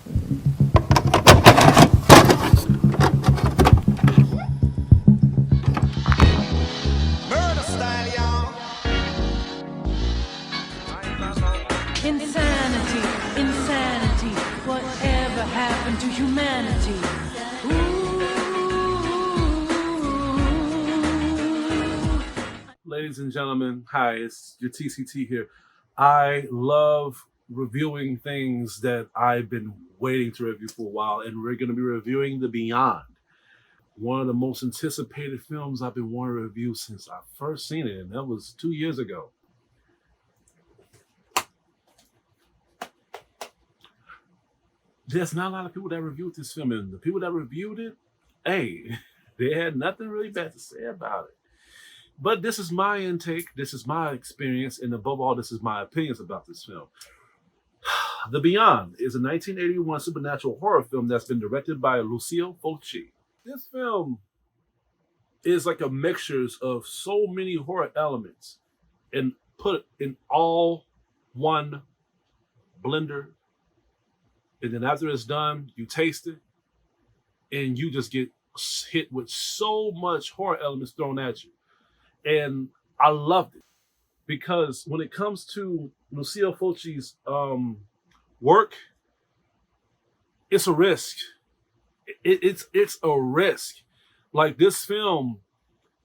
Murder style, y'all. Insanity, insanity, whatever happened to humanity? Ladies and gentlemen, hi, it's your TCT here. I love reviewing things that I've been waiting to review for a while, and we're going to be reviewing The Beyond, one of the most anticipated films I've been wanting to review since I first seen it, and that was 2 years ago. There's not a lot of people that reviewed this film, and the people that reviewed it, hey, they had nothing really bad to say about it. But this is my intake, this is my experience, and above all, this is my opinions about this film. The Beyond is a 1981 supernatural horror film that's been directed by Lucio Fulci. This film is like a mixture of so many horror elements and put in all one blender. And then after it's done, you taste it and you just get hit with so much horror elements thrown at you. And I loved it because when it comes to Lucio Fulci's work, it's a risk. It's a risk. Like, this film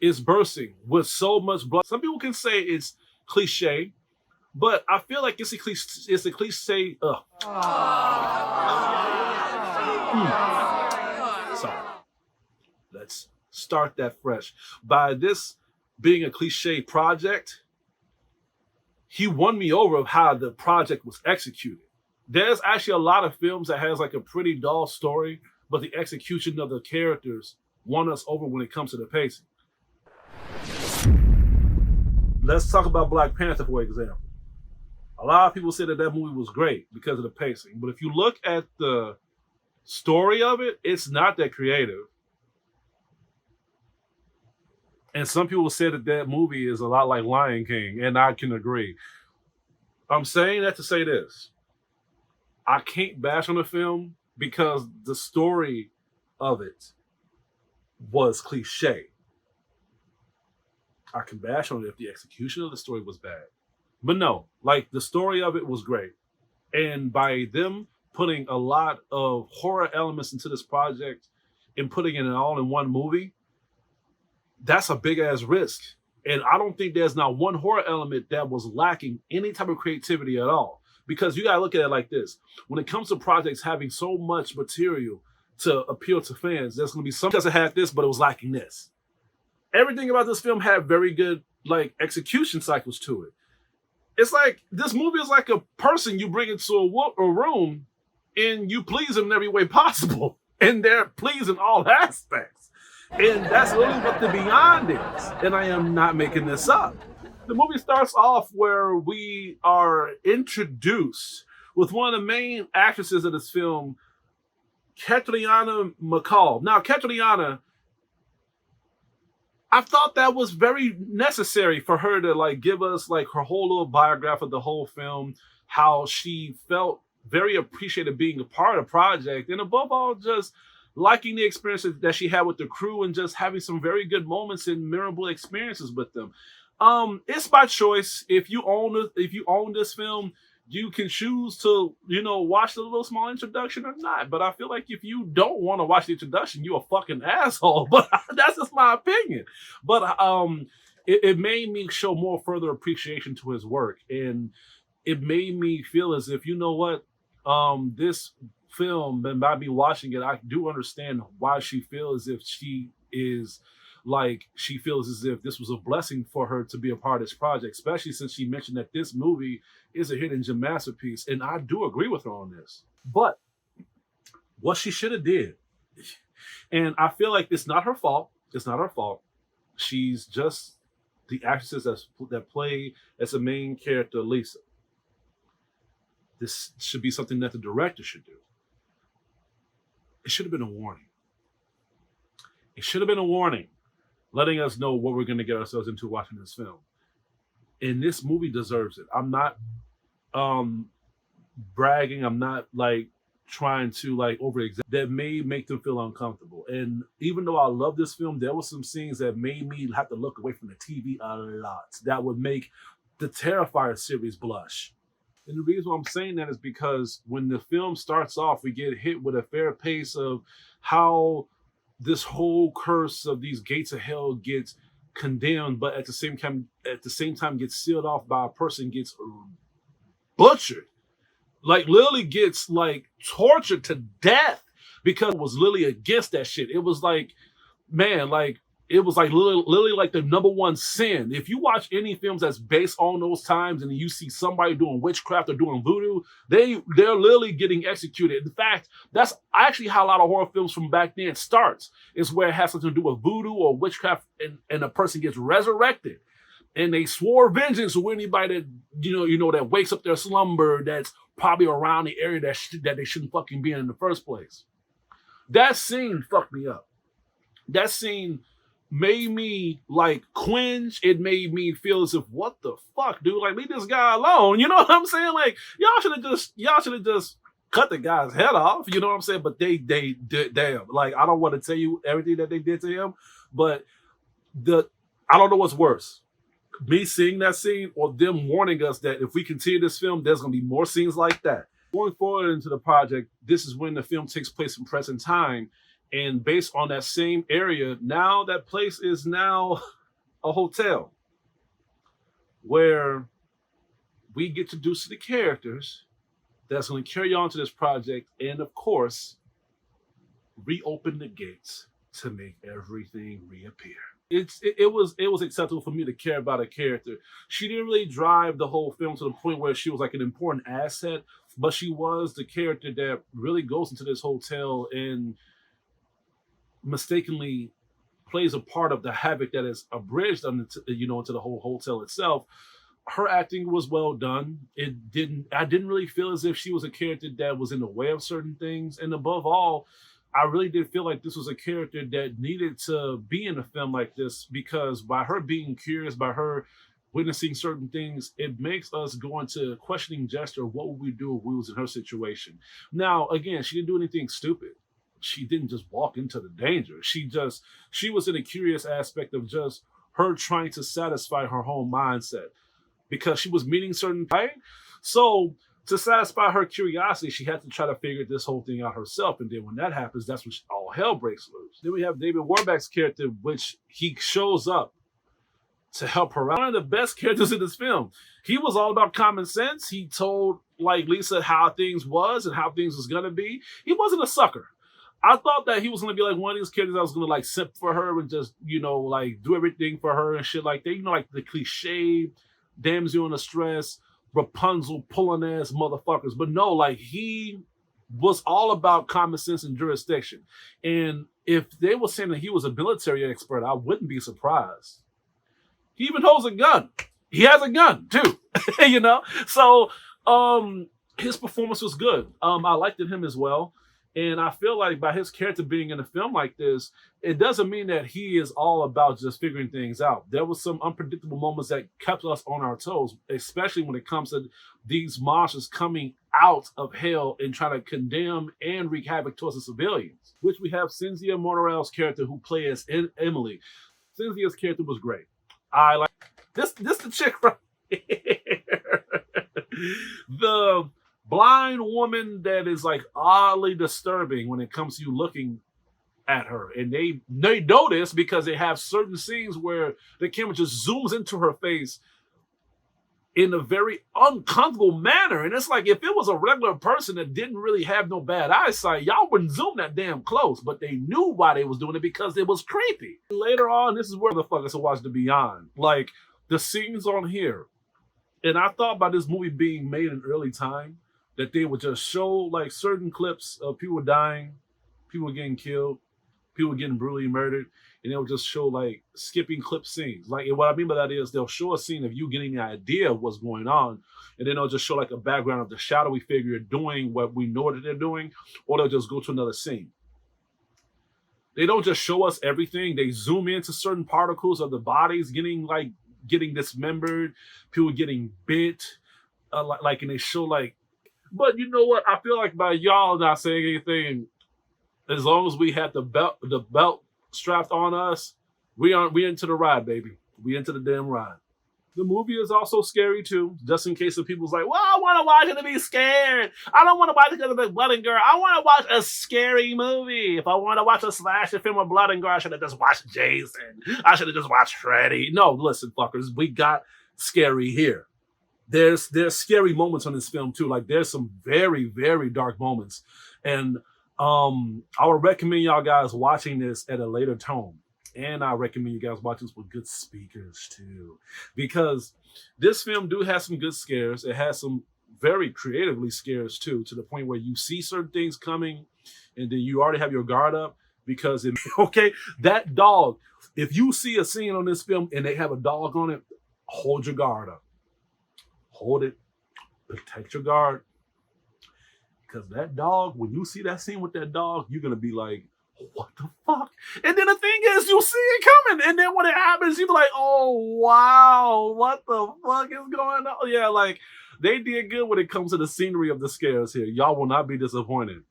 is bursting with so much blood. Some people can say it's cliche, but I feel like it's a cliche. It's a cliche. Sorry. Let's start that fresh. By this being a cliche project, he won me over of how the project was executed. There's actually a lot of films that has like a pretty dull story, but the execution of the characters won us over when it comes to the pacing. Let's talk about Black Panther, for example. A lot of people say that movie was great because of the pacing, but if you look at the story of it, it's not that creative. And some people said that movie is a lot like Lion King, and I can agree. I'm saying that to say this. I can't bash on the film because the story of it was cliche. I can bash on it if the execution of the story was bad. But no, like, the story of it was great. And by them putting a lot of horror elements into this project and putting it all in one movie, that's a big ass risk. And I don't think there's not one horror element that was lacking any type of creativity at all. Because you gotta look at it like this. When it comes to projects having so much material to appeal to fans, there's gonna be some that had this, but it was lacking this. Everything about this film had very good like execution cycles to it. It's like this movie is like a person you bring into a room and you please them in every way possible. And they're pleased in all aspects. And that's really what The Beyond is. And I am not making this up. The movie starts off where we are introduced with one of the main actresses of this film, Catriona MacColl. Now, Catriona, I thought that was very necessary for her to like give us like her whole little biography of the whole film, how she felt very appreciated being a part of the project, and above all, just liking the experiences that she had with the crew and just having some very good moments and memorable experiences with them. It's by choice. If you own this film, you can choose to, watch the little small introduction or not. But I feel like if you don't want to watch the introduction, you're a fucking asshole. But that's just my opinion. But it made me show more further appreciation to his work, and it made me feel as if, you know what, this film, and by me watching it, I do understand why she feels as if she feels as if this was a blessing for her to be a part of this project, especially since she mentioned that this movie is a hidden gem masterpiece. And I do agree with her on this. But what she should have did, and I feel like it's not her fault. It's not her fault. She's just the actress that play as the main character, Lisa. This should be something that the director should do. It should have been a warning. It should have been a warning, letting us know what we're going to get ourselves into watching this film. And this movie deserves it. I'm not bragging. I'm not like trying to like over that may make them feel uncomfortable. And even though I love this film, there were some scenes that made me have to look away from the TV a lot. That would make the Terrifier series blush. And the reason why I'm saying that is because when the film starts off, we get hit with a fair pace of how this whole curse of these gates of hell gets condemned, but at the same time gets sealed off by a person gets butchered. Like Lily gets like tortured to death because it was Lily against that shit. It was like, man, like it was like Lily like the number one sin. If you watch any films that's based on those times and you see somebody doing witchcraft or doing voodoo, they're literally getting executed. In fact, that's actually how a lot of horror films from back then starts. Is where it has something to do with voodoo or witchcraft, and a person gets resurrected. And they swore vengeance to anybody that that wakes up their slumber that's probably around the area that they shouldn't fucking be in the first place. That scene fucked me up. That scene made me like cringe. It made me feel as if, what the fuck, dude? Like, leave this guy alone. You know what I'm saying? Like, y'all should have just cut the guy's head off. You know what I'm saying? But they damn. Like, I don't want to tell you everything that they did to him, but I don't know what's worse. Me seeing that scene or them warning us that if we continue this film, there's going to be more scenes like that. Going forward into the project, this is when the film takes place in present time. And based on that same area, now that place is now a hotel where we get introduced to the characters that's going to carry on to this project. And of course, reopen the gates to make everything reappear. It was acceptable for me to care about a character. She didn't really drive the whole film to the point where she was like an important asset, but she was the character that really goes into this hotel and mistakenly plays a part of the havoc that is abridged into the whole hotel itself. Her acting was well done. I didn't really feel as if she was a character that was in the way of certain things, and above all, I really did feel like this was a character that needed to be in a film like this, because by her being curious, by her witnessing certain things, it makes us go into questioning gesture. What would we do if we was in her situation? Now, again, she didn't do anything stupid. She didn't just walk into the danger. She was in a curious aspect of just her trying to satisfy her own mindset because she was meeting certain right. So to satisfy her curiosity, she had to try to figure this whole thing out herself. And then when that happens, that's when all hell breaks loose. Then we have David Warbeck's character, which he shows up to help her out. One of the best characters in this film. He was all about common sense. He told like Lisa how things was and how things was gonna be. He wasn't a sucker. I thought that he was gonna be like one of these characters that was gonna like simp for her and just like do everything for her and shit like that. Like the cliche damsel in distress, Rapunzel pulling ass motherfuckers. But no, like he was all about common sense and jurisdiction. And if they were saying that he was a military expert, I wouldn't be surprised. He even holds a gun. He has a gun too, So his performance was good. I liked him as well. And I feel like by his character being in a film like this, it doesn't mean that he is all about just figuring things out. There was some unpredictable moments that kept us on our toes, especially when it comes to these monsters coming out of hell and trying to condemn and wreak havoc towards the civilians, which we have Cynthia Monreal's character who plays Emily. Cynthia's character was great. I like this the chick right here. The blind woman that is like oddly disturbing when it comes to you looking at her. And they know this because they have certain scenes where the camera just zooms into her face in a very uncomfortable manner. And it's like, if it was a regular person that didn't really have no bad eyesight, y'all wouldn't zoom that damn close. But they knew why they was doing it, because it was creepy. Later on, this is where the fuck I watch The Beyond. Like, the scenes on here. And I thought by this movie being made in early time, that they would just show like certain clips of people dying, people getting killed, people getting brutally murdered, and they'll just show like skipping clip scenes. Like, and what I mean by that is they'll show a scene of you getting the idea of what's going on, and then they'll just show like a background of the shadowy figure doing what we know that they're doing, or they'll just go to another scene. They don't just show us everything. They zoom into certain particles of the bodies getting dismembered, people getting bit, and they show like But you know what? I feel like by y'all not saying anything, as long as we had the belt strapped on us, we into the ride, baby. We into the damn ride. The movie is also scary too, just in case if people's like, well, I want to watch it to be scared. I don't want to watch it because of the blood and gore. I want to watch a scary movie. If I want to watch a slasher film with blood and gore, I should have just watched Jason. I should have just watched Freddy. No, listen, fuckers, we got scary here. There's scary moments on this film too. Like there's some very, very dark moments. And I would recommend y'all guys watching this at a later tone. And I recommend you guys watch this with good speakers too, because this film do have some good scares. It has some very creatively scares too, to the point where you see certain things coming and then you already have your guard up because okay, that dog, if you see a scene on this film and they have a dog on it, hold your guard up. Hold it, protect your guard. Because that dog, when you see that scene with that dog, you're going to be like, what the fuck? And then the thing is, you see it coming. And then when it happens, you be like, oh, wow, what the fuck is going on? Yeah, like, they did good when it comes to the scenery of the scares here. Y'all will not be disappointed.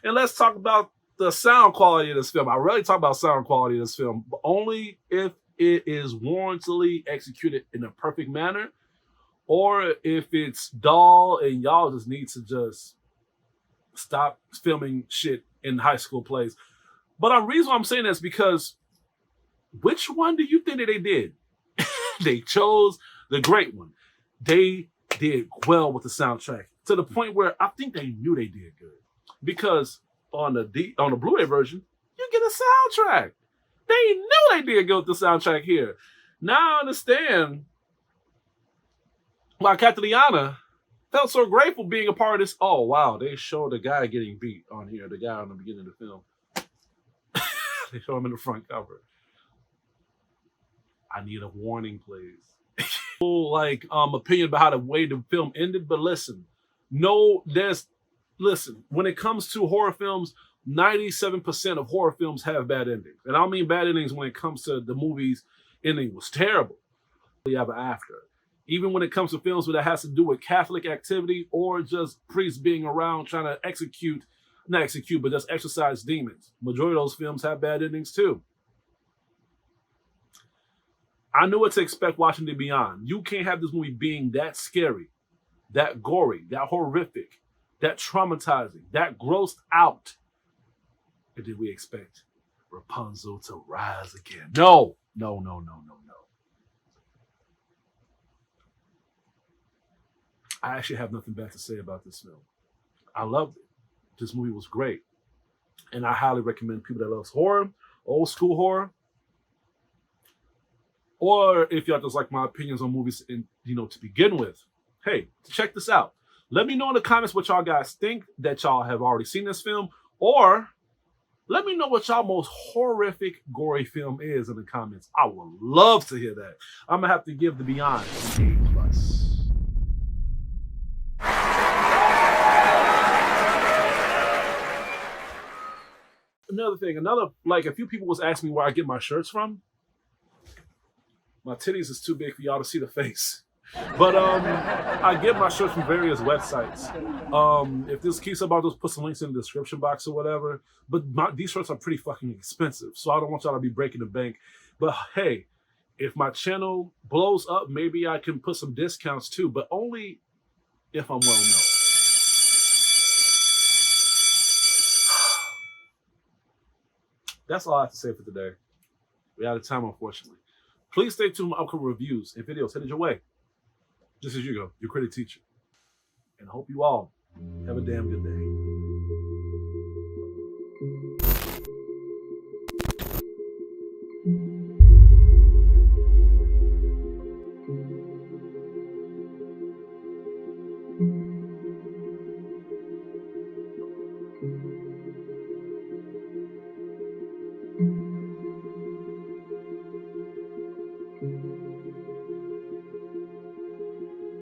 And let's talk about the sound quality of this film. I really talk about sound quality of this film, but only if it is warrantedly executed in a perfect manner, or if it's dull and y'all just need to just stop filming shit in high school plays. But the reason why I'm saying this is because which one do you think that they did? They chose the great one. They did well with the soundtrack to the point where I think they knew they did good, because on the Blu-ray version, you get a soundtrack. They knew they did good with the soundtrack here. Now I understand why Catalina felt so grateful being a part of this. Oh, wow. They showed the guy getting beat on here, the guy on the beginning of the film. They show him in the front cover. I need a warning, please. Like, opinion about how the way the film ended, but listen, when it comes to horror films, 97% of horror films have bad endings. And I don't mean bad endings when it comes to the movie's ending was terrible. You have an after. Even when it comes to films that has to do with Catholic activity or just priests being around trying to not execute, but just exorcise demons. Majority of those films have bad endings too. I knew what to expect watching The Beyond. You can't have this movie being that scary, that gory, that horrific, that traumatizing, that grossed out. And did we expect Rapunzel to rise again? No. I actually have nothing bad to say about this film. I loved it. This movie was great. And I highly recommend people that love horror, old school horror, or if y'all just like my opinions on movies to begin with, hey, check this out. Let me know in the comments what y'all guys think, that y'all have already seen this film, or let me know what y'all most horrific, gory film is in the comments. I would love to hear that. I'm going to have to give The Beyond an A+. Another thing, a few people was asking me where I get my shirts from. My titties is too big for y'all to see the face. But I get my shirts from various websites. If this keeps up, I'll just put some links in the description box or whatever. But these shirts are pretty fucking expensive, so I don't want y'all to be breaking the bank. But hey, if my channel blows up, maybe I can put some discounts too, but only if I'm well known. That's all I have to say for today. We're out of time, unfortunately. Please stay tuned for upcoming reviews and videos headed your way. This is Hugo, your critic teacher. And I hope you all have a damn good day.